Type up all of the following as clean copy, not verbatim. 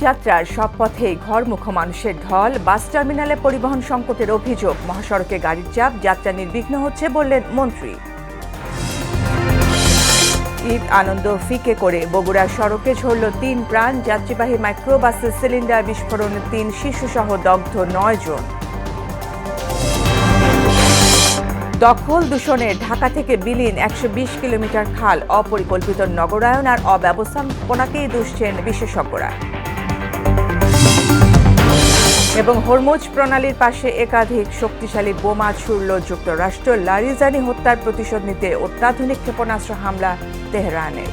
যাত্রার সব পথেই ঘরমুখো মানুষের ঢল। বাস টার্মিনালে পরিবহন সংকটের অভিযোগ, মহাসড়কে গাড়ির চাপ, যাত্রা নির্বিঘ্ন হচ্ছে বললেন মন্ত্রী। ঈদ আনন্দ ফিকে করে বগুড়ার সড়কে ঝরল ৩ প্রাণ। যাত্রীবাহী মাইক্রোবাসের সিলিন্ডার বিস্ফোরণে ৩ শিশুসহ দগ্ধ ৯ জন। দখল দূষণে ঢাকা থেকে বিলীন ১২০ কিলোমিটার খাল। অপরিকল্পিত নগরায়ন আর অব্যবস্থাপনাকেই দুষছেন বিশেষজ্ঞরা। এবং হরমুজ প্রণালীর পাশে একাধিক শক্তিশালী বোমা ছুড়ল যুক্তরাষ্ট্র। লারিজানি হত্যার প্রতিশোধ নিতে অত্যাধুনিক ক্ষেপণাস্ত্র হামলা তেহরানের।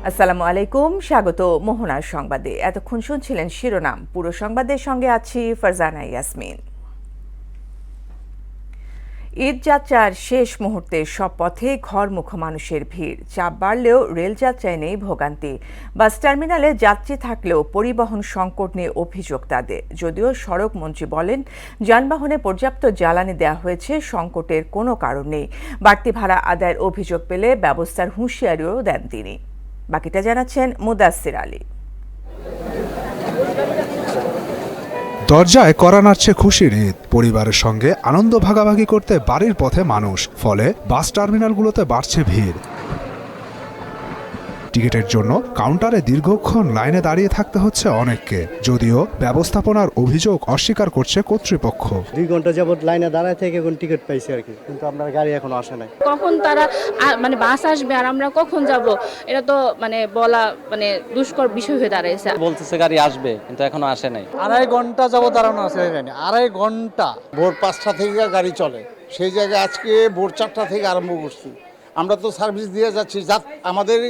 আসসালামু আলাইকুম, স্বাগত মোহনার সংবাদে। এতক্ষণ শুনছিলেন শিরোনাম, পুরো সংবাদের সঙ্গে আছি ফারজানা ইয়াসমিন। ঈদ যাত্রার শেষ মুহূর্তে সব পথে ঘরমুখো মানুষের ভিড়। চাপ বাড়লেও রেলযাত্রায় নেই ভোগান্তি। বাস টার্মিনালে যাত্রী থাকলেও পরিবহন সংকট নিয়ে অভিযোগ তাদের। যদিও সড়ক মন্ত্রী বলেন, যানবাহনে পর্যাপ্ত জ্বালানি দেওয়া হয়েছে, সংকটের কোনো কারণ নেই। বাড়তি ভাড়া আদায়ের অভিযোগ পেলে ব্যবস্থার হুঁশিয়ারিও দেন তিনি। বাকিটা জানাচ্ছেন মুদাসসির আলী। দরজায় কড়া নাড়ছে খুশির ঈদ। পরিবারের সঙ্গে আনন্দ ভাগাভাগি করতে বাড়ির পথে মানুষ, ফলে বাস টার্মিনালগুলোতে বাড়ছে ভিড়। টিকিটের জন্য কাউন্টারে দীর্ঘক্ষণ লাইনে দাঁড়িয়ে থাকতে হচ্ছে অনেককে, যদিও ব্যবস্থাপনার অভিযোগ অস্বীকার করছে কর্তৃপক্ষ। 2 ঘন্টা যাবত লাইনে দাঁড়ায় থেকে এখন টিকিট পাইছি আর কি, কিন্তু আপনার গাড়ি এখনো আসে নাই। কখন তারা বাস আসবে আর আমরা কখন যাব, এটা তো বলা দুষ্কর বিষয় হয়ে দাঁড়াইছে। বলতেছে গাড়ি আসবে, কিন্তু এখনো আসে নাই। 2.5 ঘন্টা যাবত দাঁড়ানো আছে এখানে, 2.5 ঘন্টা। ভোর 5টা থেকে গাড়ি চলে, সেই জায়গায় আজকে ভোর 4টা থেকে আরম্ভ করছি। আমরা তো সার্ভিস দিয়ে যাচ্ছি, আমাদের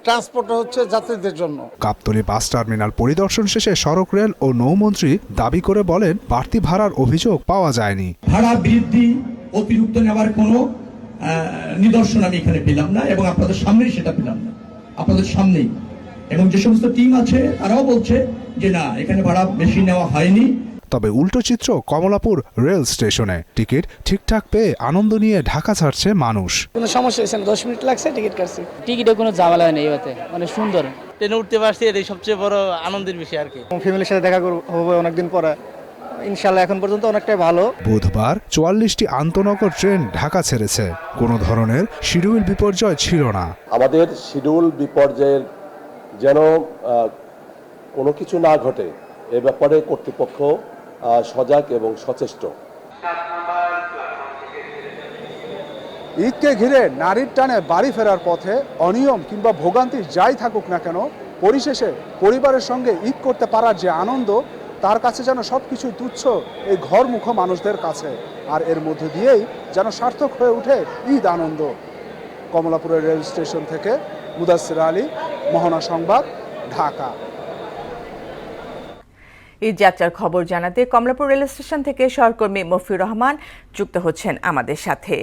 ট্রান্সপোর্ট হচ্ছে যাত্রীদের জন্য। গাবতলী বাস টার্মিনাল পরিদর্শন শেষে সড়ক রেল ও নৌমন্ত্রী দাবি করে বলেন, বাড়তি ভাড়ার অভিযোগ পাওয়া যায়নি। ভাড়া বৃদ্ধি, অতিরিক্ত নেওয়ার কোনো নিদর্শন আমি এখানে পেলাম না, এবং আপনাদের সামনেই সেটা পেলাম না, আপনাদের সামনেই। এবং যে সমস্ত টিম আছে তারাও বলছে যে না, এখানে ভাড়া বেশি নেওয়া হয়নি। তবে উল্টো চিত্র কমলাপুর রেল স্টেশনে। টিকিট ঠিকঠাক পেয়ে আনন্দ নিয়ে ঢাকা ছাড়ছে মানুষ। কোনো সমস্যা হয়েছে না, 10 মিনিট লাগছে, টিকিট কাটছি। টিকিটে কোনো ঝামেলা নেই, সুন্দর ট্রেনে উঠতে পারছি, এটাই সবচেয়ে বড় আনন্দের বিষয় আর কি। ফ্যামিলির সাথে দেখা হবে অনেকদিন পরে, ইনশাআল্লাহ এখন পর্যন্ত অনেকটাই ভালো। বুধবার 44টি আন্তনগর ট্রেন ঢাকা ছেড়েছে। কোনো ধরনের শিডিউল বিপর্যয় ছিল না। আমাদের শিডিউল বিপর্যয়ের যেন কোনো কিছু না ঘটে, এ ব্যাপারে কর্তৃপক্ষ সজাগ এবং সচেষ্ট। ঈদকে ঘিরে নারীর টানে বাড়ি ফেরার পথে অনিয়ম কিংবা ভোগান্তি যাই থাকুক না কেন, পরিশেষে পরিবারের সঙ্গে ঈদ করতে পারার যে আনন্দ, তার কাছে যেন সবকিছু তুচ্ছ এই ঘরমুখো মানুষদের কাছে। আর এর মধ্যে দিয়েই যেন সার্থক হয়ে ওঠে ঈদ আনন্দ। কমলাপুরের রেল স্টেশন থেকে মুদাসসির আলী, মোহনা সংবাদ, ঢাকা। ঈদ যাত্রার খবর জানাতে কমলাপুর রেল স্টেশন থেকে সহকর্মী মফিউর রহমান যুক্ত হচ্ছেন আমাদের সাথে,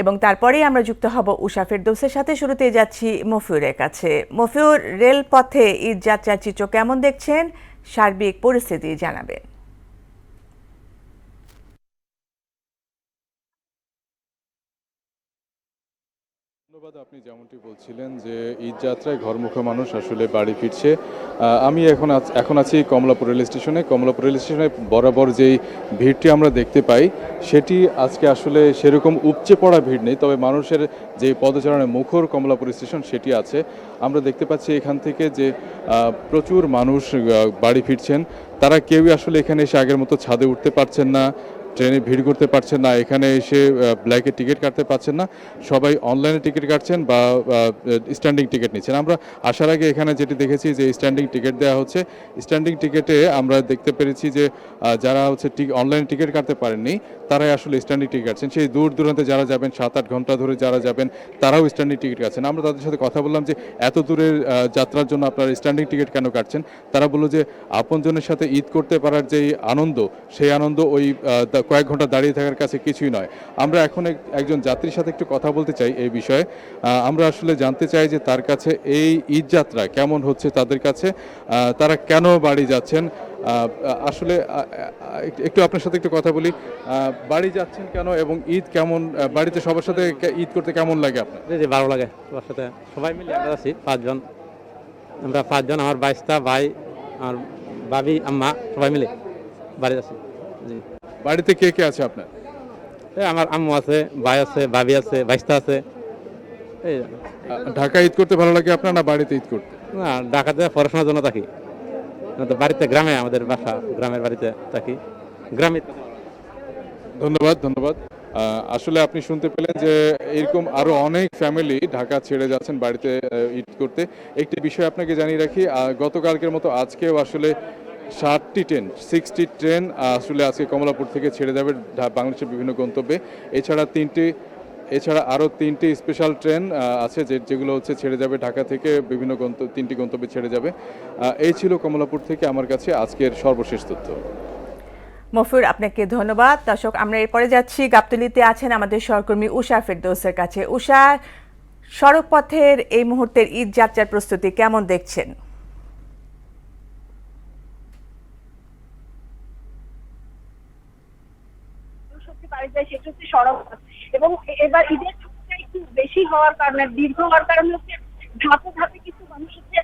এবং তারপরেই আমরা যুক্ত হব উষা ফেরদৌসের সাথে। শুরুতেই যাচ্ছি মফিউরের কাছে। মফিউর, রেলপথে ঈদ যাত্রার চিত্র কেমন দেখছেন? সার্বিক পরিস্থিতি জানাবেন। ধন্যবাদ। আপনি যেমনটি বলছিলেন যে ঈদ যাত্রায় ঘরমুখো মানুষ আসলে বাড়ি ফিরছে। আমি এখন আছি কমলাপুর রেল স্টেশনে। কমলাপুর রেল স্টেশনে বরাবর যেই ভিড়টি আমরা দেখতে পাই, সেটি আজকে আসলে সেরকম উপচে পড়া ভিড় নেই, তবে মানুষের যে পদচারণে মুখর কমলাপুর স্টেশন সেটি আছে। আমরা দেখতে পাচ্ছি এখান থেকে যে প্রচুর মানুষ বাড়ি ফিরছেন। তারা কেউই আসলে এখানে এসে আগের মতো ছাদে উঠতে পারছেন না, ট্রেনে ভিড় করতে পারছেন না, এখানে এসে ব্ল্যাকে টিকিট কাটতে পারছেন না। সবাই অনলাইনে টিকিট কাটছেন বা স্ট্যান্ডিং টিকিট নিচ্ছেন। আমরা আসার আগে এখানে যেটি দেখেছি যে স্ট্যান্ডিং টিকিট দেওয়া হচ্ছে। স্ট্যান্ডিং টিকিটে আমরা দেখতে পেরেছি যে যারা অনলাইনে টিকিট কাটতে পারেননি, তারাই আসলে স্ট্যান্ডিং টিকিট কাটছেন। সেই দূর দূরান্তে যারা যাবেন, 7-8 ঘন্টা ধরে যারা যাবেন, তারাও স্ট্যান্ডিং টিকিট কাটছেন। আমরা তাদের সাথে কথা বললাম যে এত দূরের যাত্রার জন্য আপনারা স্ট্যান্ডিং টিকিট কেন কাটছেন। তারা বলল যে আপনজনের সাথে ঈদ করতে পারার যেই আনন্দ, সেই আনন্দ ওই কয়েক ঘন্টা দাঁড়িয়ে থাকার কাছে কিছুই নয়। আমরা এখন একজন যাত্রীর সাথে একটু কথা বলতে চাই এই বিষয়ে। আমরা আসলে জানতে চাই যে তার কাছে এই ঈদ যাত্রা কেমন হচ্ছে তাদের কাছে, তারা কেন বাড়ি যাচ্ছেন। আসলে একটু আপনার সাথে একটু কথা বলি। বাড়ি যাচ্ছেন কেন এবং ঈদ কেমন, বাড়িতে সবার সাথে ঈদ করতে কেমন লাগে আপনার? জি ভালো লাগে সবার সাথে, সবাই মিলে আমরা আছি 5 জন, আমরা 5 জন, আমার বাইশটা ভাই, আমার ভাবি, আম্মা, সবাই মিলে বাড়ি আছি। জি, বাড়িতে কে কে আছে আপনার? আমার আম্মু আছে, ভাই আছে, ভাবি আছে, বাইশটা আছে। এই ঢাকায় ঈদ করতে ভালো লাগে আপনার, না বাড়িতে ঈদ করতে? না, ঢাকাতে পড়াশোনার জন্য থাকি, না তো বাড়িতে গ্রামে, আমাদের বাসা গ্রামের বাড়িতে থাকি, গ্রামে। ধন্যবাদ, ধন্যবাদ। আসলে আপনি শুনতে পেলেন যে এরকম আরো অনেক ফ্যামিলি ঢাকা ছেড়ে যাচ্ছেন বাড়িতে ঈদ করতে। একটি বিষয় আপনাকে জানিয়ে রাখি, গতকালকের মতো আজকেও আসলে 60টি ট্রেন আসলে আজকে কমলাপুর থেকে ছেড়ে যাবে বাংলাদেশের বিভিন্ন গন্তব্যে। এছাড়া আরও 3টি স্পেশাল ট্রেন আছে যেগুলো হচ্ছে ছেড়ে যাবে ঢাকা থেকে বিভিন্ন 3টি গন্তব্যে ছেড়ে যাবে। এই ছিল কমলাপুর থেকে আমার কাছে আজকের সর্বশেষ তথ্য। মফিউর, আপনাকে ধন্যবাদ। দর্শক, আমরা এরপরে যাচ্ছি, গাবতলীতে আছেন আমাদের সহকর্মী উষা ফেরদৌসের কাছে। উষা, সড়ক পথের এই মুহূর্তের ঈদ যাত্রার প্রস্তুতি কেমন দেখছেন? সেটা হচ্ছে সড়ক পথ, এবং এবার ঈদের ছুটিটা একটু বেশি হওয়ার কারণে, দীর্ঘ হওয়ার কারণে হচ্ছে ধাপে ধাপে কিছু মানুষ হচ্ছে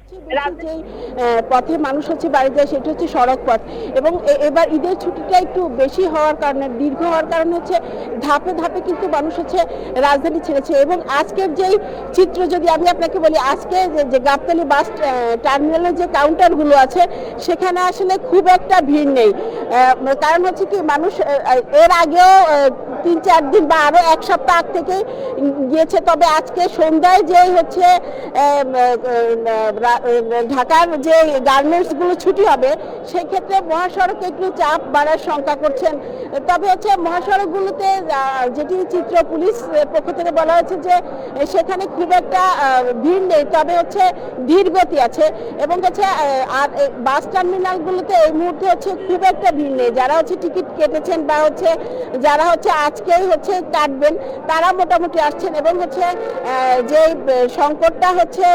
যে পথে মানুষ হচ্ছে বাড়ি যায়, সেটা হচ্ছে সড়ক পথ। এবং এবার ঈদের ছুটিটা একটু বেশি হওয়ার কারণে, দীর্ঘ হওয়ার কারণে হচ্ছে ধাপে ধাপে কিন্তু মানুষ হচ্ছে রাজধানী ছেড়েছে। এবং আজকের যেই চিত্র যদি আমি আপনাকে বলি, আজকে যে গাবতলী বাস টার্মিনালের যে কাউন্টারগুলো আছে সেখানে আসলে খুব একটা ভিড় নেই। কারণ হচ্ছে কি, মানুষ এর আগেও 3-4 দিন বা আরো 1 সপ্তাহ আগ থেকে গিয়েছে। তবে আজকে সন্ধ্যায় যে হচ্ছে ঢাকার যে গার্মেন্টস গুলো ছুটি হবে, সেই ক্ষেত্রে মহাসড়কে একটু চাপ বাড়ার শঙ্কা করছেন। তবে হচ্ছে মহাসড়কগুলোতে যেটি চিত্র পুলিশ পক্ষ থেকে বলা হয়েছে যে সেখানে খুব একটা ভিড় নেই, তবে হচ্ছে ধীর গতি আছে। এবং হচ্ছে আর বাস টার্মিনালগুলোতে এই মুহূর্তে হচ্ছে খুব একটা ভিড় নেই। যারা হচ্ছে টিকিট কেটেছেন বা হচ্ছে যারা হচ্ছে আজকেই হচ্ছে কাটবেন, তারা মোটামুটি আসছেন। এবং হচ্ছে যে সংকটটা হচ্ছে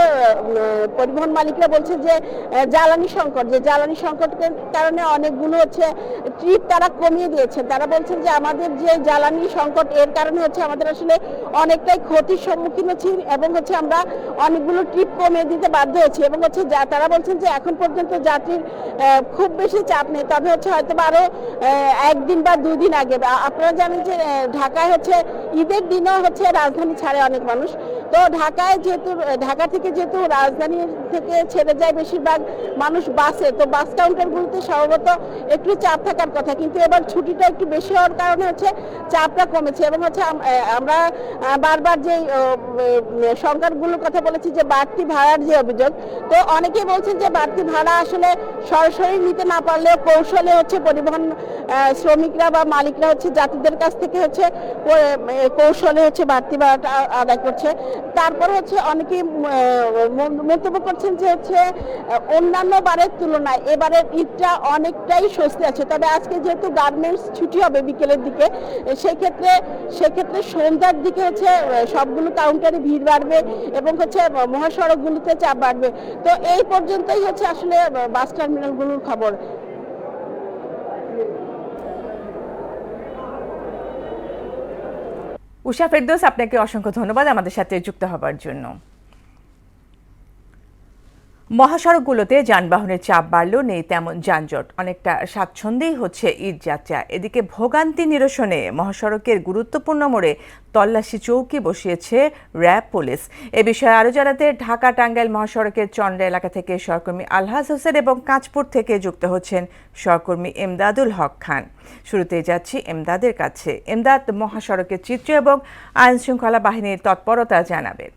পরিবহন মালিকরা বলছে যে জ্বালানি সংকট, যে জ্বালানি সংকটের কারণে অনেকগুলো হচ্ছে ট্রিপ তারা কমিয়ে দিয়েছে। তারা বলছেন যে আমাদের যে জ্বালানি সংকট, এর কারণে হচ্ছে আমাদের আসলে অনেকটাই ক্ষতির সম্মুখীন হচ্ছি, এবং হচ্ছে আমরা অনেকগুলো ট্রিপ কমিয়ে দিতে বাধ্য হচ্ছি। এবং হচ্ছে তারা বলছেন যে এখন পর্যন্ত যাত্রীর খুব বেশি চাপ নেই, তবে হচ্ছে হয়তো আরো 1 দিন বা 2 দিন আগে। আপনারা জানেন যে ঢাকায় হচ্ছে ঈদের দিনও হচ্ছে রাজধানী ছাড়ে অনেক মানুষ। তো ঢাকায় যেহেতু, ঢাকা থেকে যেহেতু রাজধানী থেকে ছেড়ে যায় বেশিরভাগ মানুষ বাসে, তো বাস কাউন্টারগুলোতে সম্ভবত একটু চাপ থাকার কথা, কিন্তু এবার ছুটিটা একটু বেশি হওয়ার কারণে হচ্ছে চাপটা কমেছে। এবং হচ্ছে আমরা বারবার যে সংখ্যাগুলোর কথা বলেছি, যে বাড়তি ভাড়ার যে অভিযোগ, তো অনেকেই বলছেন যে বাড়তি ভাড়া আসলে সরাসরি নিতে না পারলেও কৌশলে হচ্ছে পরিবহন শ্রমিকরা বা মালিকরা হচ্ছে যাত্রীদের কাছ থেকে হচ্ছে কৌশলে হচ্ছে বাড়তি ভাড়াটা আদায় করছে। তারপর হচ্ছে অনেকেই মন্তব্য করছেন যে হচ্ছে অন্যান্য বারের তুলনায় এবারের ঈদটা অনেকটাই স্বস্তি আছে। তবে আজকে যেহেতু গার্মেন্টস ছুটি হবে বিকেলের দিকে, সেক্ষেত্রে সন্ধ্যার দিকে হচ্ছে সবগুলো কাউন্টারে ভিড় বাড়বে এবং হচ্ছে মহাসড়কগুলোতে চাপ বাড়বে। তো এই পর্যন্তই হচ্ছে আসলে বাস টার্মিনালগুলোর খবর। উষা ফেরদৌস, আপনাকে অসংখ্য ধন্যবাদ আমাদের সাথে যুক্ত হবার জন্য। মহাসড়কগুলোতে যানবাহনের চাপ বাড়লেও নেই তেমন যানজট, অনেকটা স্বাচ্ছন্দ্যেই হচ্ছে ঈদ যাত্রা। এদিকে ভোগান্তি নিরসনে মহাসড়কের গুরুত্বপূর্ণ মোড়ে তল্লাশি চৌকি বসিয়েছে র্যাব পুলিশ। এ বিষয়ে আরও জানাতে ঢাকা টাঙ্গাইল মহাসড়কের চন্দ্রা এলাকা থেকে সহকর্মী আলহাজ হোসেন এবং কাঁচপুর থেকে যুক্ত হচ্ছেন সহকর্মী এমদাদুল হক খান। শুরুতেই যাচ্ছি এমদাদের কাছে। এমদাদ, মহাসড়কের চিত্র এবং আইন শৃঙ্খলা বাহিনীর তৎপরতা জানাবেন।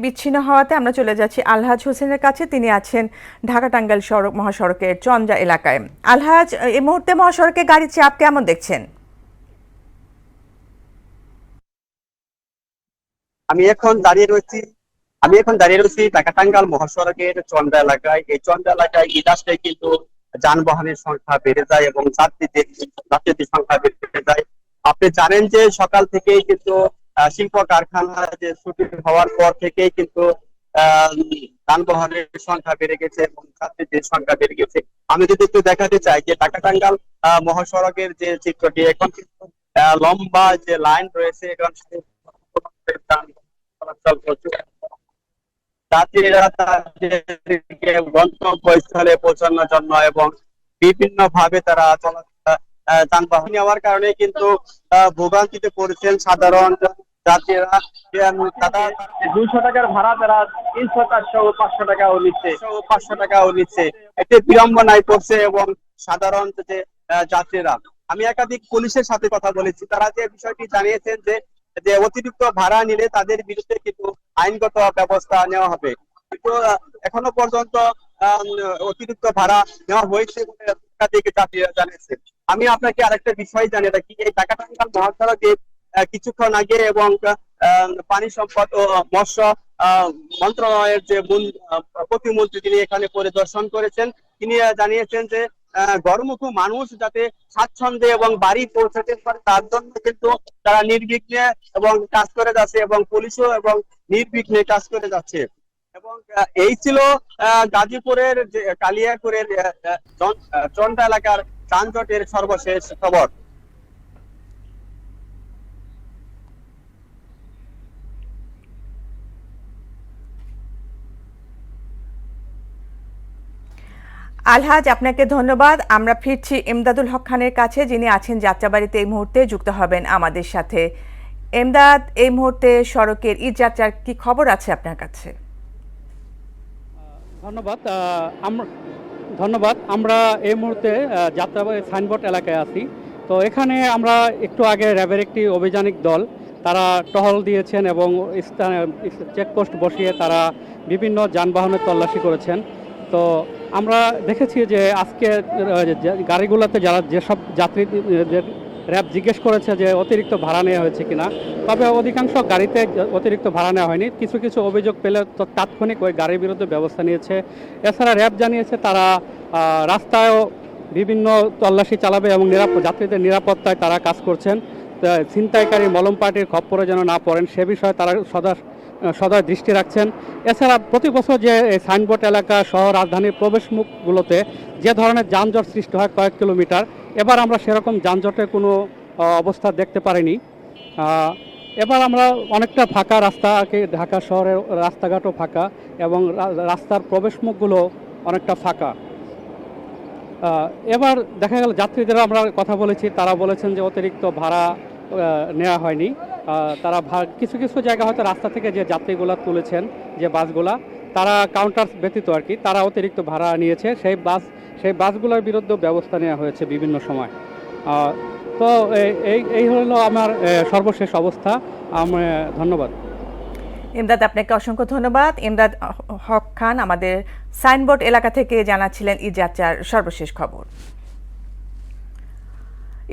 বিচ্ছিন্ন হওয়াতে আমরা চলে যাচ্ছি আলহাজ হোসেনের কাছে। তিনি আছেন ঢাকা টাঙ্গাইল মহাসড়কের চন্দ্রা এলাকায়। আলহাজ, এই মুহূর্তে মহাসড়কে গাড়ির চাপ কেমন দেখছেন? আমি এখন দাঁড়িয়ে রয়েছি ঢাকা টাঙ্গাইল মহাসড়কের চন্দ্রা এলাকায়। এই চন্দ্রা এলাকায় ঈদ আসলে কিন্তু যানবাহনের সংখ্যা বেড়ে যায় এবং যাত্রীদের সংখ্যা বেড়ে যায়। আপনি জানেন যে সকাল থেকেই কিন্তু শিল্প কারখানা যে ছুটি হওয়ার পর থেকেই কিন্তু যানবাহনের সংখ্যা বেড়ে গেছে এবং যাত্রীদের সংখ্যা বেড়ে গেছে। আমি যদি একটু দেখাতে চাই যে ঢাকা টাঙ্গাইল মহাসড়কের যে চিত্রটি, এখন কিন্তু লম্বা যে লাইন রয়েছে, এখন যাত্রীরা তাদের গন্তব্যস্থলে পৌঁছানোর জন্য এবং বিভিন্ন ভাবে তারা যানবাহন নেওয়ার কারণে কিন্তু ভোগান্তিতে পড়েছেন সাধারণ যাত্রীরা। 200 টাকার ভাড়া তারা 300, 400 ও 500 টাকাও নিচ্ছে। একটি বিড়ম্বনায় পড়ছে এবং সাধারণ যে যাত্রীরা। আমি একাধিক পুলিশের সাথে কথা বলেছি, তারা যে বিষয়টি জানিয়েছেন যে অতিরিক্ত ভাড়া নিলে তাদের বিরুদ্ধে কিন্তু আইনগত ব্যবস্থা নেওয়া হবে, কিন্তু এখনো পর্যন্ত অতিরিক্ত ভাড়া নেওয়া হয়েছে বলে একাধিক যাত্রীরা জানিয়েছেন। আমি আপনাকে আরেকটা বিষয় জানিয়ে রাখি, এই ঢাকা টাঙ্গাইল মহাসড়কে কিছুক্ষণ আগে এবং পানি সম্পদ ও মৎস্য মন্ত্রণালয়ের যে প্রতিমন্ত্রী তিনি এখানে পরিদর্শন করেছেন। তিনি জানিয়েছেন যে গরমুখী মানুষ যাতে স্বাচ্ছন্দ্যে এবং বাড়ি পৌঁছাতে পারে তার জন্য কিন্তু তারা নির্বিঘ্নে এবং কাজ করে যাচ্ছে এবং পুলিশও এবং নির্বিঘ্নে কাজ করে যাচ্ছে। এবং এই ছিল গাজীপুরের যে কালিয়াকুরের চন্দ্রা এলাকার যানজটের সর্বশেষ খবর। আলহাজ, আপনাকে ধন্যবাদ। আমরা ফিরছি এমদাদুল হক খানের কাছে, যিনি আছেন যাত্রাবাড়িতে এই মুহূর্তে যুক্ত হবেন আমাদের সাথে। এমদাদ, এই মুহূর্তে সড়কের ঈদ যাত্রার কি খবর আছে আপনার কাছে? ধন্যবাদ। আমরা এই মুহূর্তে যাত্রাবাড়ি সাইনবোর্ড এলাকায় আছি। তো এখানে আমরা একটু আগে র্যাবের একটি অভিযানিক দল তারা টহল দিয়েছেন এবং চেকপোস্ট বসিয়ে তারা বিভিন্ন যানবাহনের তল্লাশি করেছেন। তো আমরা দেখেছি যে আজকে গাড়িগুলোতে যেসব যাত্রীদের র্যাব জিজ্ঞেস করেছে যে অতিরিক্ত ভাড়া নেওয়া হয়েছে কিনা, তবে অধিকাংশ গাড়িতে অতিরিক্ত ভাড়া নেওয়া হয়নি। কিছু কিছু অভিযোগ পেলে তো তাৎক্ষণিক ওই গাড়ির বিরুদ্ধে ব্যবস্থা নিয়েছে। এছাড়া র্যাব জানিয়েছে তারা রাস্তায়ও বিভিন্ন তল্লাশি চালাবে এবং যাত্রীদের নিরাপত্তায় তারা কাজ করছেন। ছিনতাইকারী মলম পার্টির খপ্পরে যেন না পড়েন সে বিষয়ে তারা সদয় দৃষ্টি রাখছেন। এছাড়া প্রতি বছর যে সাইনবোর্ড এলাকা সহ রাজধানীর প্রবেশমুখগুলোতে যে ধরনের যানজট সৃষ্টি হয় কয়েক কিলোমিটার, এবার আমরা সেরকম যানজটের কোনো অবস্থা দেখতে পারিনি। এবার আমরা অনেকটা ফাঁকা রাস্তাকে, ঢাকা শহরের রাস্তাঘাটও ফাঁকা এবং রাস্তার প্রবেশমুখগুলো অনেকটা ফাঁকা। এবার দেখা গেল যাত্রীদের আমরা কথা বলেছি, তারা বলেছেন যে অতিরিক্ত ভাড়া নেওয়া হয়নি। তারা কিছু কিছু জায়গা হয়তো রাস্তা থেকে যে যাত্রীগুলা তুলেছেন, যে বাসগুলা, তারা কাউন্টার ব্যতীত আর কি তারা অতিরিক্ত ভাড়া নিয়েছে। সেই বাসগুলোর বিরুদ্ধে ব্যবস্থা নেওয়া হয়েছে বিভিন্ন সময়। তো এই হলো আমার সর্বশেষ অবস্থা। ধন্যবাদ। ইমদাদ, আপনাকে অসংখ্য ধন্যবাদ। ইমদাদ হক খান আমাদের সাইনবোর্ড এলাকা থেকে জানাচ্ছিলেন ঈদ যাত্রার সর্বশেষ খবর।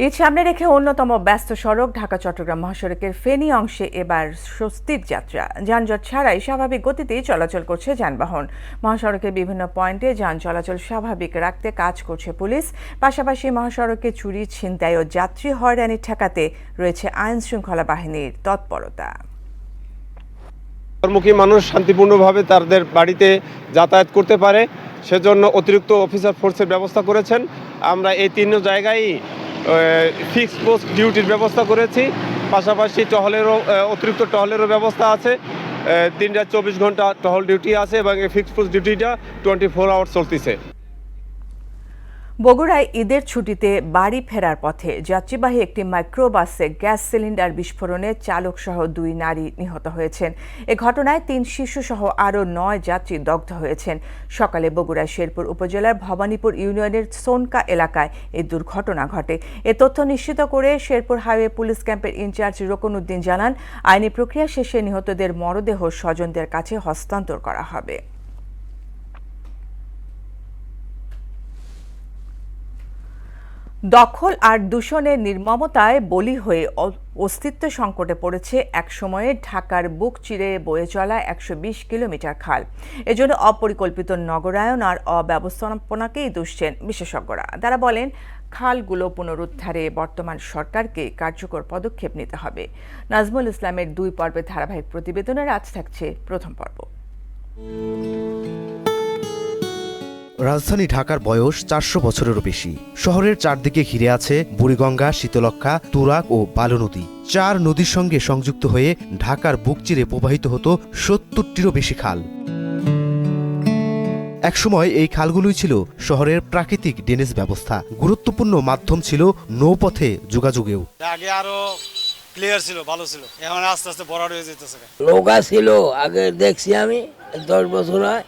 ঈদ সামনে রেখে অন্যতম ব্যস্ত সড়ক ঢাকা চট্টগ্রাম মহাসড়কের ফেনী অংশে এবার স্বস্তির যাত্রা। যানজট ছাড়াই স্বাভাবিক গতিতেই চলাচল করছে যানবাহন। মহাসড়কের বিভিন্ন পয়েন্টে যান চলাচল স্বাভাবিক রাখতে কাজ করছে পুলিশ। পাশাপাশি মহাসড়কে চুরি, ছিনতাই ও যাত্রী হয়রানি ঠেকাতে রয়েছে আইন শৃঙ্খলা বাহিনীর তৎপরতা। কর্মমুখী মানুষ শান্তিপূর্ণভাবে তাদের বাড়িতে যাতায়াত করতে পারে সেজন্য অতিরিক্ত অফিসার ফোর্সের ব্যবস্থা করেছেন। আমরা এই তিন জায়গায় ফিক্স পোস্ট ডিউটির ব্যবস্থা করেছি। পাশাপাশি অতিরিক্ত টহলেরও ব্যবস্থা আছে। 3-24 ঘন্টা টহল ডিউটি আছে এবং এই ফিক্স পোস্ট ডিউটিটা 24 আওয়ার চলতেছে। বগুড়ায় ঈদের ছুটিতে বাড়ি ফেরার পথে যাত্রীবাহী একটি মাইক্রোবাসে গ্যাস সিলিন্ডার বিস্ফোরণে চালকসহ 2 নারী নিহত হয়েছেন। এ ঘটনায় 3 শিশুসহ আরও 9 যাত্রী দগ্ধ হয়েছেন। সকালে বগুড়া শেরপুর উপজেলার ভবানীপুর ইউনিয়নের সোনকা এলাকায় এই দুর্ঘটনা ঘটে। এ তথ্য নিশ্চিত করে শেরপুর হাইওয়ে পুলিশ ক্যাম্পের ইনচার্জ রুকনউদ্দিন জানান, আইনি প্রক্রিয়া শেষে নিহতদের মরদেহ স্বজনদের কাছে হস্তান্তর করা হবে। দখল আর দূষণের নির্মমতায় বলি হয়ে অস্তিত্ব সংকটে পড়েছে একসময়ে ঢাকার বুক চিরে বয়ে চলা 120 কিলোমিটার খাল। এজন্য অপরিকল্পিত নগরায়ন আর অব্যবস্থাপনাকেই দুষছেন বিশেষজ্ঞরা। তারা বলেন, খালগুলো পুনরুদ্ধারে বর্তমান সরকারকে কার্যকর পদক্ষেপ নিতে হবে। নাজমুল ইসলামের 2 পর্বের ধারাবাহিক প্রতিবেদনের আজ থাকছে প্রথম পর্ব। রাজধানী ঢাকার বয়স 400 বছরেরও বেশি। শহরের চারদিকে ঘিরে আছে বুড়িগঙ্গা, শীতলক্ষা, তুরাগ ও বালু নদী। 4 নদীর সঙ্গে সংযুক্ত হয়ে ঢাকার বুক চিরে প্রবাহিত হতো 70টিরও বেশি খাল। একসময় এই খালগুলোই ছিল শহরের প্রাকৃতিক ড্রেনেজ ব্যবস্থা। গুরুত্বপূর্ণ মাধ্যম ছিল নৌপথে যোগাযোগেও। আগে আরো ক্লিয়ার ছিল, ভালো ছিল, এখন আস্তে আস্তে বড় হয়ে যেতেছে। নৌকা ছিল আগে, দেখছি আমি 10 বছর হয়,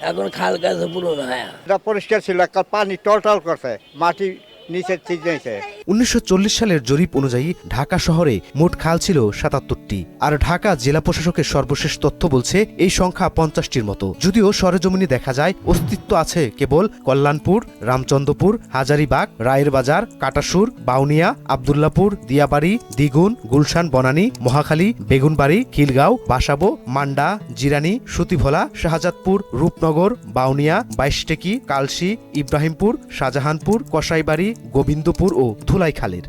এখন খাল কাছে পুরো না। এটা পরিষ্কার ছিল, পানি টলটল করছে, মাটি নিচে ঠিক নিচে। 1940 সালের জরিপ অনুযায়ী ঢাকা শহরে মোট খাল ছিল 77টি, আর ঢাকা জেলা প্রশাসকের সর্বশেষ তথ্য বলছে এই সংখ্যা 50টির মতো। যদিও সরেজমিনে দেখা যায় অস্তিত্ব আছে কেবল কল্যাণপুর, রামচন্দ্রপুর, হাজারীবাগ, রায়ের বাজার, কাটাসুর, বাউনিয়া, আব্দুল্লাপুর, দিয়াবাড়ি, দ্বিগুণ, গুলশান, বনানী, মহাখালী, বেগুনবাড়ি, খিলগাঁও, বাসাবো, মান্ডা, জিরানি, সুতিভোলা, শাহজাদপুর, রূপনগর, বাউনিয়া, বাইশটেকি, কালশি, ইব্রাহিমপুর, শাহজাহানপুর, কসাইবাড়ি, গোবিন্দপুর ও ধুলাই খালের।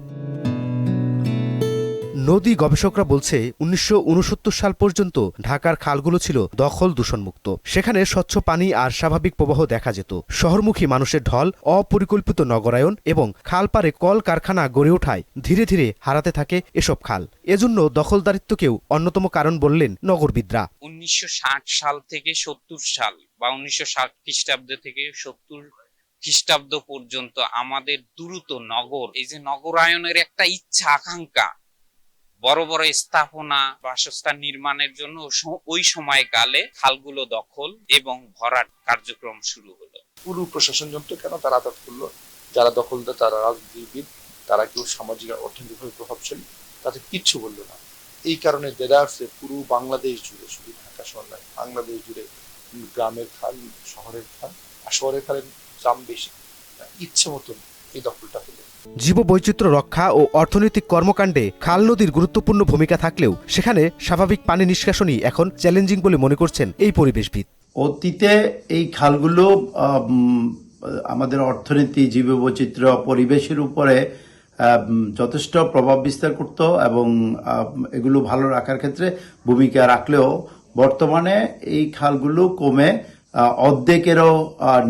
নদী গবেষকরা বলছে 1969 সাল পর্যন্ত ঢাকার খালগুলো ছিল দখল দূষণমুক্ত। সেখানে স্বচ্ছ পানি আর স্বাভাবিক প্রবাহ দেখা যেত। শহরমুখী মানুষের ঢল, অপরিকল্পিত নগরায়ন এবং খালপাড়ে কল কারখানা গড়ে ওঠায় ধীরে ধীরে হারাতে থাকে এসব খাল। এজন্য দখলদারিত্বকেও অন্যতম কারণ বললেন নগরবিদরা। 1960 সাল থেকে 70 সাল বা 1960 খ্রিস্টাব্দ থেকে 70 খ্রিস্টাব্দ পর্যন্ত আমাদের দ্রুত নগর, এই যে নগরায়নের একটা ইচ্ছা আকাঙ্ক্ষা, বড় বড় স্থাপনা, বাসস্থান নির্মাণের জন্য ওই সময়কালে খালগুলো দখল এবং ভরাট কার্যক্রম শুরু হলো। পুরো প্রশাসন যন্ত্র কেন তারা আঘাত করলো? যারা দখলদার তারা রাজনীতিবিদ, তারা কেউ সামাজিক অর্থনৈতিকভাবে প্রভাবশালী, তাদের কিচ্ছু বললো না। এই কারণে দেখা যাচ্ছে পুরো বাংলাদেশ জুড়ে, শুধু ঢাকা শহর নয়, বাংলাদেশ জুড়ে গ্রামের খাল, শহরের খাল, আর শহরের খালের দাম বেশি, ইচ্ছে মতন এই দখলটা হলো। জীববৈচিত্র্য রক্ষা ও অর্থনৈতিক কর্মকাণ্ডে খাল নদীর গুরুত্বপূর্ণ ভূমিকা থাকলেও সেখানে স্বাভাবিক পানি নিষ্কাশনই এখন চ্যালেঞ্জিং বলে মনে করছেন এই পরিবেশবিদ। অতীতে এই খালগুলো আমাদের অর্থনীতি, জীববৈচিত্র্য, পরিবেশের উপরে যথেষ্ট প্রভাব বিস্তার করত এবং এগুলো ভালো রাখার ক্ষেত্রে ভূমিকা রাখলেও বর্তমানে এই খালগুলো কমে অর্ধেকেরও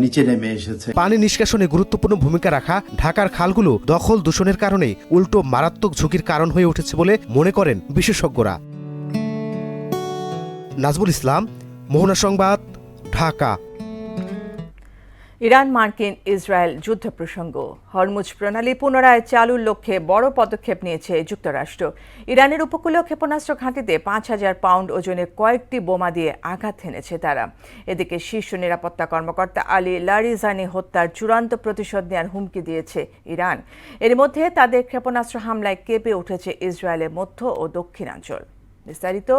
নিচে নেমে এসেছে। পানি নিষ্কাশনে গুরুত্বপূর্ণ ভূমিকা রাখা ঢাকার খালগুলো দখল দূষণের কারণে উল্টো মারাত্মক ঝুঁকির কারণ হয়ে উঠেছে বলে মনে করেন বিশেষজ্ঞরা। নাজমুল ইসলাম, মোহনা সংবাদ, ঢাকা। ইরান মার্কিন ইসরায়েল যুদ্ধ প্রসঙ্গ। হরমুজ প্রণালী পুনরায় চালুর লক্ষ্যে বড় পদক্ষেপ নিয়েছে যুক্তরাষ্ট্র। ইরানের উপকূলীয় ক্ষেপণাস্ত্র ঘাঁটিতে 5000 পাউন্ড ওজনের কয়েকটি বোমা দিয়ে আঘাত হেনেছে তারা। এদিকে শীর্ষ নিরাপত্তা কর্মকর্তা আলী লারিজানি হত্যার চূড়ান্ত প্রতিশোধ নেওয়ার হুমকি দিয়েছে ইরান। এর মধ্যে তাদের ক্ষেপণাস্ত্র হামলায় কেঁপে উঠেছে ইসরায়েলের মধ্য ও দক্ষিণাঞ্চল। বিস্তারিত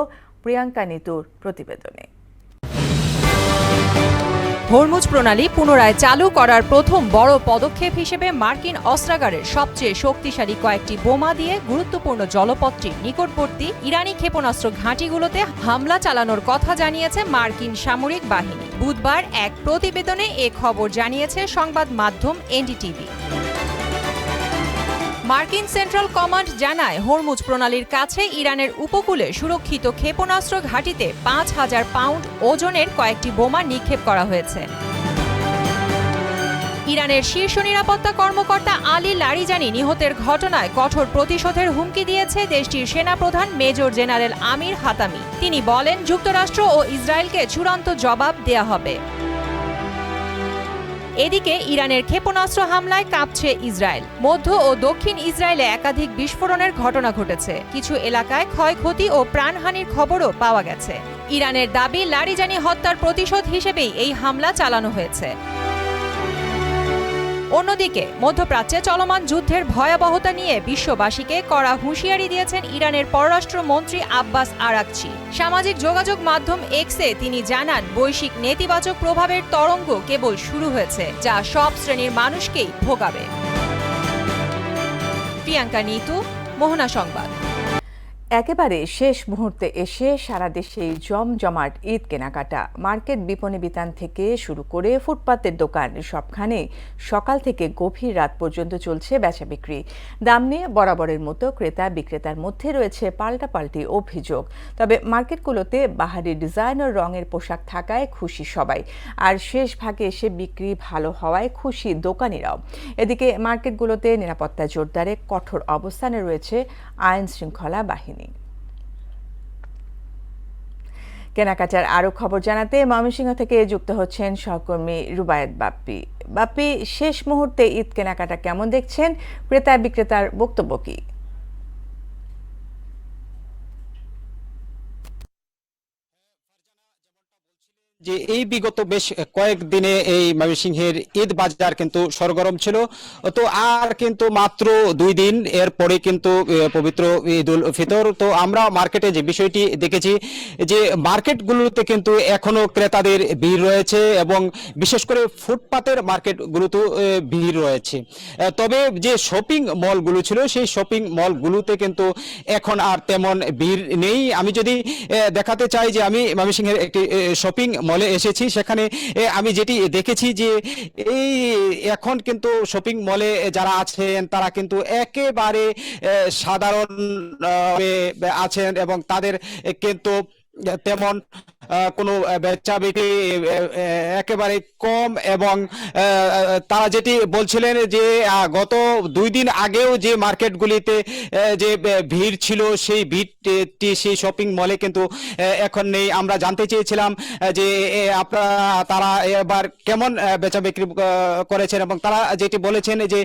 প্রিয়াঙ্কা নিতুর প্রতিবেদনে। হরমুজ প্রণালী পুনরায় চালু করার প্রথম বড় পদক্ষেপ হিসেবে মার্কিন অস্ত্রাগারের সবচেয়ে শক্তিশালী কয়েকটি বোমা দিয়ে গুরুত্বপূর্ণ জলপথটির নিকটবর্তী ইরানি ক্ষেপণাস্ত্র ঘাঁটিগুলোতে হামলা চালানোর কথা জানিয়েছে মার্কিন সামরিক বাহিনী। বুধবার এক প্রতিবেদনে এ খবর জানিয়েছে সংবাদ মাধ্যম এনডিটিভি। মার্কিন সেন্ট্রাল কমান্ড জানায়, হরমুজ প্রণালীর কাছে ইরানের উপকূলে সুরক্ষিত ক্ষেপণাস্ত্র ঘাঁটিতে 5000 পাউন্ড ওজনের কয়েকটি বোমা নিক্ষেপ করা হয়েছে। ইরানের শীর্ষ নিরাপত্তা কর্মকর্তা আলী লারিজানি নিহতের ঘটনায় কঠোর প্রতিশোধের হুমকি দিয়েছে দেশটির সেনাপ্রধান মেজর জেনারেল আমির হাতামি। তিনি বলেন, যুক্তরাষ্ট্র ও ইসরায়েলকে চূড়ান্ত জবাব দেয়া হবে। এদিকে ইরানের ক্ষেপণাস্ত্র হামলায় কাঁপছে ইসরায়েল। মধ্য ও দক্ষিণ ইসরায়েলে একাধিক বিস্ফোরণের ঘটনা ঘটেছে। কিছু এলাকায় ক্ষয়ক্ষতি ও প্রাণহানির খবরও পাওয়া গেছে। ইরানের দাবি লারিজানি হত্যার প্রতিশোধ হিসেবেই এই হামলা চালানো হয়েছে। অন্যদিকে মধ্যপ্রাচ্যে চলমান যুদ্ধের ভয়াবহতা নিয়ে বিশ্ববাসীকে কড়া হুঁশিয়ারি দিয়েছেন ইরানের পররাষ্ট্রমন্ত্রী আব্বাস আরাকচি। সামাজিক যোগাযোগ মাধ্যম এক্সে তিনি জানান, বৈশ্বিক নেতিবাচক প্রভাবের তরঙ্গ কেবল শুরু হয়েছে, যা সব শ্রেণীর মানুষকেই ভোগাবে। প্রিয়াঙ্কা নিতু, মোহনা সংবাদ। একেবারে শেষ মুহূর্তে এসে সারা দেশেই জমজমাট ঈদ কেনাকাটা। মার্কেট, বিপণী বিতান থেকে শুরু করে ফুটপাতের দোকান সবখানে সকাল থেকে গভীর রাত পর্যন্ত চলছে বেচা বিক্রি। দাম নিয়ে বরাবরের মতো ক্রেতা বিক্রেতার মধ্যে রয়েছে পাল্টাপাল্টি অভিযোগ। তবে মার্কেটগুলোতে বাহারি ডিজাইন ও রঙের পোশাক থাকায় খুশি সবাই, আর শেষ ভাগে এসে বিক্রি ভালো হওয়ায় খুশি দোকানিরাও। এদিকে মার্কেটগুলোতে নিরাপত্তা জোরদারে কঠোর অবস্থানে রয়েছে আইন শৃঙ্খলা বাহিনী। কেনাকাটার আরো খবর জানাতে ময়মনসিংহ থেকে যুক্ত হচ্ছেন সহকর্মী রুবায়েত বাপ্পি। বাপ্পি, শেষ মুহূর্তে ঈদ কেনাকাটা কেমন দেখছেন? ক্রেতা বিক্রেতার বক্তব্য কি? যে এই বিগত বেশ কয়েকদিনে এই ময়মনসিংহের ঈদ বাজার কিন্তু সরগরম ছিল, তো আর কিন্তু মাত্র 2 দিন এরপরে কিন্তু পবিত্র ঈদ উল ফিতর। তো আমরা মার্কেটে যে বিষয়টি দেখেছি যে মার্কেটগুলোতে কিন্তু এখনো ক্রেতাদের ভিড় রয়েছে এবং বিশেষ করে ফুটপাতের মার্কেটগুলোতেও ভিড় রয়েছে। তবে যে শপিং মলগুলো ছিল সেই শপিং মলগুলোতে কিন্তু এখন আর তেমন ভিড় নেই। আমি যদি দেখাতে চাই যে আমি ময়মনসিংহের একটি শপিং মলে এসেছি, সেখানে আমি যেটি দেখেছি যে এই এখন কিন্তু শপিং মলে যারা আছেন তারা কিন্তু একেবারে সাধারণ আছেন এবং তাদের কিন্তু তেমন কোনো বেচা বিক্রি একেবারে কম। এবং তারা যেটি বলছিলেন যে গত 2 দিন আগেও যে মার্কেটগুলিতে যে ভিড় ছিল সেই ভিড়টি সেই শপিং মলে কিন্তু এখন নেই। আমরা জানতে চেয়েছিলাম যে তারা এবার কেমন বেচা বিক্রি করেছেন এবং তারা যেটি বলেছেন যে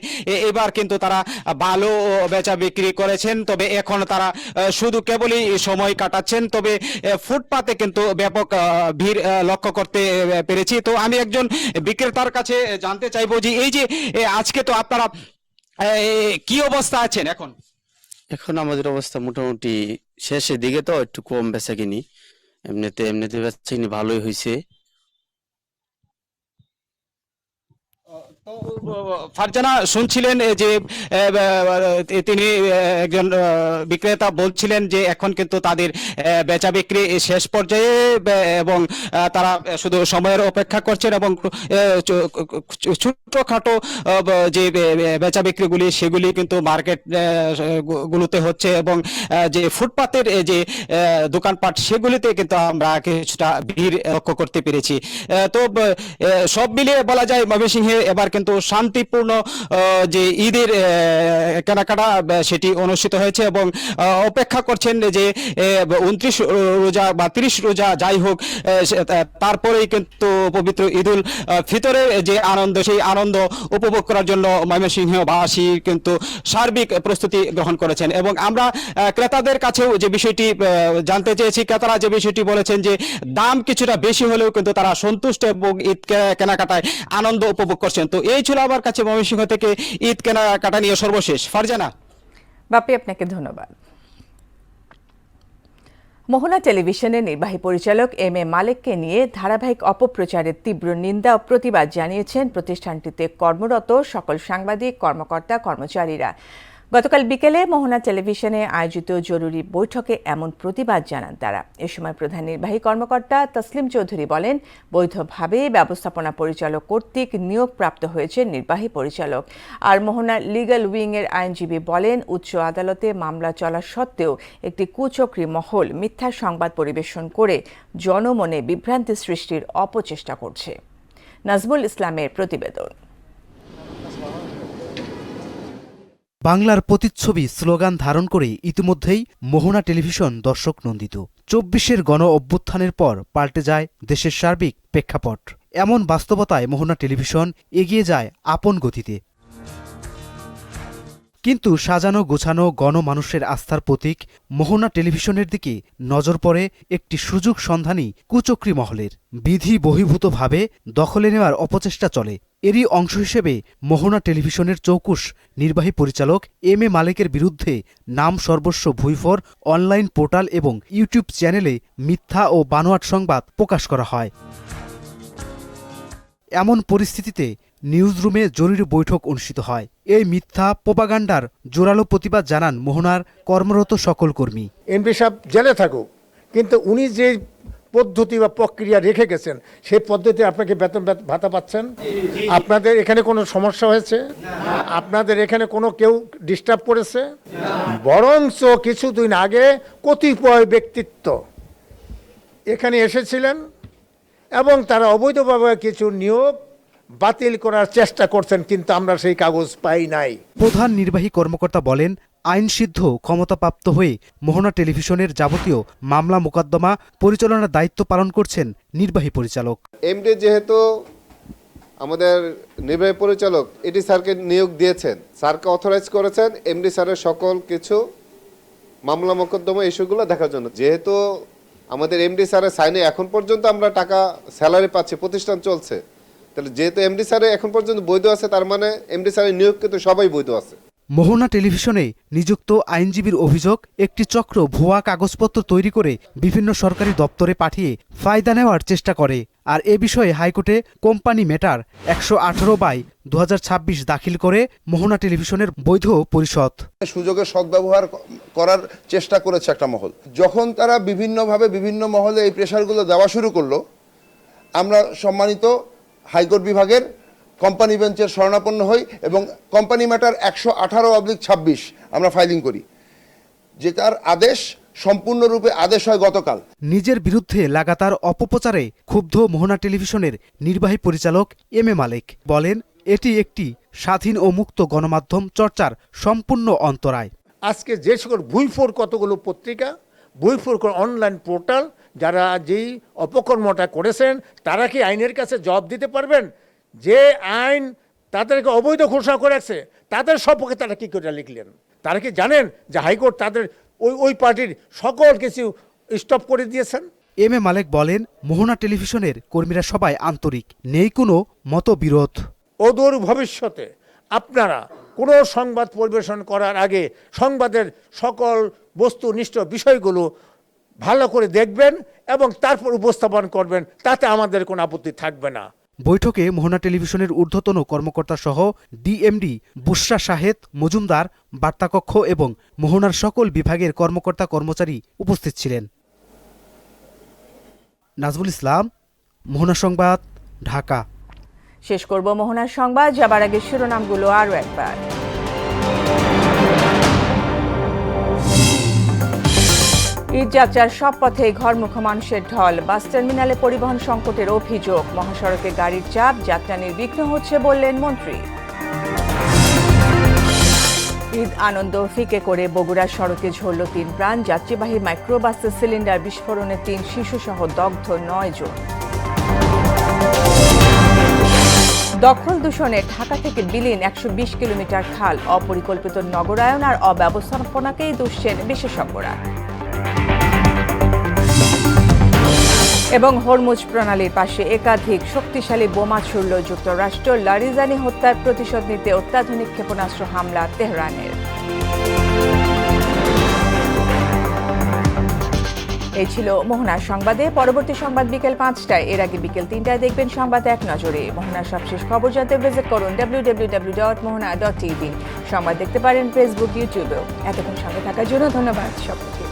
এবার কিন্তু তারা ভালো বেচা বিক্রি করেছেন, তবে এখন তারা শুধু কেবলই সময় কাটাচ্ছেন। তবে ফুটপাতে কিন্তু ব্যাপক ভিড় লক্ষ্য করতে পেরেছি। তো আমি একজন বিক্রেতার কাছে জানতে চাইবো যে এই যে আজকে তো আপনারা কি অবস্থা আছেন এখন? এখন আমাদের অবস্থা মোটামুটি শেষের দিকে, তো একটু কম বেচা কিনি, এমনিতে বেচা কিনি ভালোই হয়েছে। ফারজানা শুনছিলেন যে তিনি একজন বিক্রেতা বলছিলেন যে এখন কিন্তু তাদের বেচা বিক্রি শেষ পর্যায়ে এবং তারা শুধু সময়ের অপেক্ষা করছেন এবং ছোটখাটো যে বেচা বিক্রিগুলি সেগুলি কিন্তু মার্কেট গুলোতে হচ্ছে এবং যে ফুটপাতের যে দোকানপাট সেগুলিতে কিন্তু আমরা কিছুটা ভিড় লক্ষ্য করতে পেরেছি। তো সব মিলিয়ে বলা যায় ময়মনসিংহে এবার কিন্তু শান্তিপূর্ণ যে ঈদের কেনাকাটা সেটি অনুষ্ঠিত হয়েছে এবং অপেক্ষা করছেন যে 29 রোজা বা 30 রোজা যাই হোক তারপরেই কিন্তু পবিত্র ঈদ উল ফিতরের যে আনন্দ সেই আনন্দ উপভোগ করার জন্য ময়মনসিংহবাসী কিন্তু সার্বিক প্রস্তুতি গ্রহণ করেছেন। এবং আমরা ক্রেতাদের কাছেও যে বিষয়টি জানতে চেয়েছি, ক্রেতারা যে বিষয়টি বলেছেন যে দাম কিছুটা বেশি হলেও কিন্তু তারা সন্তুষ্ট এবং ঈদ কেনাকাটায় আনন্দ উপভোগ করছেন। তো এই ছিল আমার কাছে ময়মনসিংহ থেকে ঈদ কেনাকাটা নিয়ে সর্বশেষ। ফারজানা। বাপি, আপনাকে ধন্যবাদ। মোহনা টেলিভিশনের নির্বাহী পরিচালক এম এ মালেককে নিয়ে ধারাবাহিক অপপ্রচারের তীব্র নিন্দা ও প্রতিবাদ জানিয়েছেন প্রতিষ্ঠানটিতে কর্মরত সকল সাংবাদিক, কর্মকর্তা, কর্মচারীরা। গতকাল বিকেলে মোহনা টেলিভিশনে আয়োজিত জরুরি বৈঠকে এমন প্রতিবাদ জানান তারা। এ সময় প্রধান নির্বাহী কর্মকর্তা তসলিম চৌধুরী বলেন, বৈধভাবে ব্যবস্থাপনা পরিচালক কর্তৃক নিয়োগপ্রাপ্ত হয়েছে নির্বাহী পরিচালক। আর মোহনা লিগ্যাল উইংয়ের আইনজীবী বলেন, উচ্চ আদালতে মামলা চলা সত্ত্বেও একটি কুচক্রী মহল মিথ্যা সংবাদ পরিবেশন করে জনমনে বিভ্রান্তি সৃষ্টির অপচেষ্টা করছে। নাজমুল ইসলামের প্রতিবেদন। বাংলার প্রতিচ্ছবি স্লোগান ধারণ করে ইতিমধ্যেই মোহনা টেলিভিশন দর্শক নন্দিত। 24-এর গণ অভ্যুত্থানের পর পাল্টে যায় দেশের সার্বিক প্রেক্ষাপট। এমন বাস্তবতায় মোহনা টেলিভিশন এগিয়ে যায় আপন গতিতে। কিন্তু সাজানো গোছানো গণমানুষের আস্থার প্রতীক মোহনা টেলিভিশনের দিকে নজর পড়ে একটি সুযোগ সন্ধানী কুচক্রী মহলের। বিধি বহির্ভূতভাবে দখলে নেওয়ার অপচেষ্টা চলে। এরই অংশ হিসেবে মোহনা টেলিভিশনের চৌকুশ নির্বাহী পরিচালক এম এ মালেকের বিরুদ্ধে নাম সর্বস্ব ভুইফোর অনলাইন পোর্টাল এবং ইউটিউব চ্যানেলে মিথ্যা ও বানোয়াট সংবাদ প্রকাশ করা হয়। এমন পরিস্থিতিতে নিউজরুমে জরুরি বৈঠক অনুষ্ঠিত হয়। এই মিথ্যা প্রোপাগান্ডার জোরালো প্রতিবাদ জানান মোহনার কর্মরত সকল কর্মী। এমপি সাহেব জেলে থাকুক, কিন্তু উনি যে পদ্ধতি বা প্রক্রিয়া রেখে গেছেন সেই পদ্ধতি আপনাকে বেতন ভাতা পাচ্ছেন? আপনাদের এখানে কোনো সমস্যা হয়েছে? আপনাদের এখানে কোনো কেউ ডিস্টার্ব করেছে? বরঞ্চ কিছুদিন আগে কতিপয় ব্যক্তিত্ব এখানে এসেছিলেন এবং তারা অবৈধভাবে কিছু নিয়োগ বাতিল করার চেষ্টা করছেন, কিন্তু আমরা সেই কাগজ পাই নাই। প্রধান নির্বাহী কর্মকর্তা বলেন, আইনসিদ্ধ ক্ষমতাপ্রাপ্ত হয়ে মোহনা টেলিভিশনের যাবতীয় মামলা মোকদ্দমা পরিচালনার দায়িত্ব পালন করছেন নির্বাহী পরিচালক। এমডি যেহেতু আমাদের নির্বাহী পরিচালক এটি স্যারকে নিয়োগ দিয়েছেন, স্যারকে অথরাইজ করেছেন এমডি স্যারের সকল কিছু মামলা মোকদ্দমা ইস্যুগুলো দেখার জন্য। যেহেতু আমাদের এমডি স্যারের সাইনে এখন পর্যন্ত আমরা টাকা স্যালারি পাচ্ছি, প্রতিষ্ঠান চলছে, তাহলে যেহেতু এমডি স্যারে এখন পর্যন্ত বৈধ আছে, তার মানে এমডি স্যারের নিয়োগ কিন্তু সবাই বৈধ আছে। মোহনা টেলিভিশনে নিযুক্ত আইনজীবীর অভিযোগ, একটি চক্র ভুয়া কাগজপত্র তৈরি করে বিভিন্ন সরকারি দপ্তরে পাঠিয়ে ফায়দা নেওয়ার চেষ্টা করে। আর এ বিষয়ে হাইকোর্টে কোম্পানি ম্যাটার 118/2026 দাখিল করে মোহনা টেলিভিশনের বৈধ পরিষদ। সুযোগের সদ্ব্যবহার করার চেষ্টা করেছে একটা মহল। যখন তারা বিভিন্নভাবে বিভিন্ন মহলে এই প্রেশারগুলো দেওয়া শুরু করলো, আমরা সম্মানিত হাইকোর্ট বিভাগের কোম্পানি বেঞ্চের শরণাপন্ন হই এবং কোম্পানি ম্যাটার 118/26 আমরা ফাইলিং করি, যেটার আদেশ সম্পূর্ণরূপে আদেশ হয় গতকাল। নিজের বিরুদ্ধে লাগাতার অপপ্রচারে ক্ষুব্ধ মোহনা টেলিভিশনের নির্বাহী পরিচালক এম এ মালেক বলেন, এটি একটি স্বাধীন ও মুক্ত গণমাধ্যম চর্চার সম্পূর্ণ অন্তরায়। আজকে যে সকল ভুইফোর কতগুলো পত্রিকা, ভুইফোর অনলাইন পোর্টাল, যারা যেই অপকর্মটা করেছেন তারা কি আইনের কাছে জবাব দিতে পারবেন? যে আইন তাদেরকে অবৈধ ঘোষণা করেছে তাদের সপক্ষে তারা কি করে লিখলেন? তারা কি জানেন যে হাইকোর্ট তাদের ওই পার্টির সকল কিছু স্টপ করে দিয়েছেন? এম এ মালেক বলেন, মোহনা টেলিভিশনের কর্মীরা সবাই আন্তরিক, নেই কোনো মতবিরোধ। অদূর ভবিষ্যতে আপনারা কোনো সংবাদ পরিবেশন করার আগে সংবাদের সকল বস্তুনিষ্ঠ বিষয়গুলো ভালো করে দেখবেন এবং তারপর উপস্থাপন করবেন, তাতে আমাদের কোনো আপত্তি থাকবে না। বৈঠকে মোহনা টেলিভিশনের ঊর্ধ্বতন কর্মকর্তা সহ ডিএমডি বুশরা শাহেদ মজুমদার, বার্তাকক্ষ এবং মোহনার সকল বিভাগের কর্মকর্তা কর্মচারী উপস্থিত ছিলেন। নাজমুল ইসলাম, মোহনা সংবাদ, ঢাকা। শেষ করব মোহনার সংবাদ, যাবার আগে শিরোনামগুলো আরও একবার। ঈদযাত্রার সব পথে ঘরমুখো মানুষের ঢল, বাস টার্মিনালে পরিবহন সংকটের অভিযোগ, মহাসড়কে গাড়ির চাপ, যাত্রা নির্বিঘ্ন হচ্ছে বললেন মন্ত্রী। ঈদ আনন্দ ফিকে করে বগুড়ার সড়কে ঝরল 3 প্রাণ, যাত্রীবাহী মাইক্রোবাসের সিলিন্ডার বিস্ফোরণে 3 শিশুসহ দগ্ধ 9 জন। দখল দূষণে ঢাকা থেকে বিলীন 120 কিলোমিটার খাল, অপরিকল্পিত নগরায়ন আর অব্যবস্থাপনাকেই দুষছেন বিশেষজ্ঞরা। এবং হরমুজ প্রণালীর পাশে একাধিক শক্তিশালী বোমা ছুড়ল যুক্তরাষ্ট্র, লারিজানি হত্যার প্রতিশোধ নিতে অত্যাধুনিক ক্ষেপণাস্ত্র হামলা তেহরানের। এই ছিল মোহনার সংবাদে। পরবর্তী সংবাদ বিকেল 5টায়, এর আগে বিকেল 3টায় দেখবেন সংবাদ এক নজরে। মোহনার সবশেষ খবর জানতে ভিজিট করুন www.mohana.tv। সংবাদ দেখতে পারেন ফেসবুক, ইউটিউবেও। এতক্ষণ সঙ্গে থাকার জন্য ধন্যবাদ সকলকে।